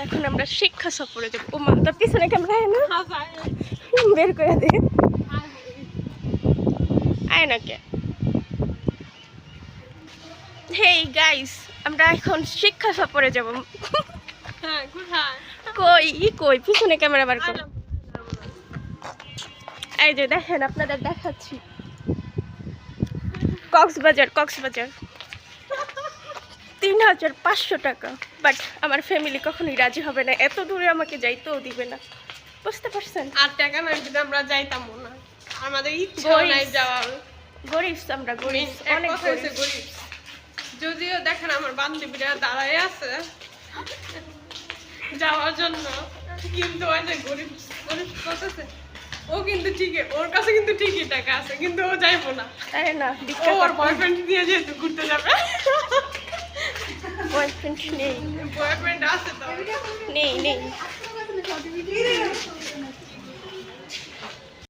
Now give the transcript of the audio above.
এখন আমরা শিক্ষা সফরে যাবো। ও মা, তোর পিছনে ক্যামেরা না বের করে দে, আয় না কে। হেই গাইস, আমরা এখন শিক্ষা সফরে যাব। কই পিছনে ক্যামেরা বার কর। এই যে দেখেন, আপনাদের দেখাচ্ছি কক্সবাজার ৩,৫০০ টাকা। বাট আমার ফ্যামিলি কখনোই রাজি হবে না, এত দূরে আমাকে যাইতেও দিবে না, বুঝতে পারছেন? আর টাকা না দিলে আমরা যাইতাম না, আমাদের ইচ্ছা নাই যাওয়ার। গরিব আমরা, গরিব, অনেক গরিব। যদিও দেখেন আমার বান্ধবীরা দাঁড়ায় আছে যাওয়ার জন্য, কিন্তু ওই যে গরিব করতেছে, ও কিন্তু ঠিকই, ওর কাছে কিন্তু ঠিকই টাকা আছে, কিন্তু ও যাইবো না। তাই না, ওর বয়ফ্রেন্ড দিয়ে যেহেতু ঘুরতে যাবে। বয়ফ্রেন্ড নেই, বয়ফ্রেন্ড আছে তো? নেই।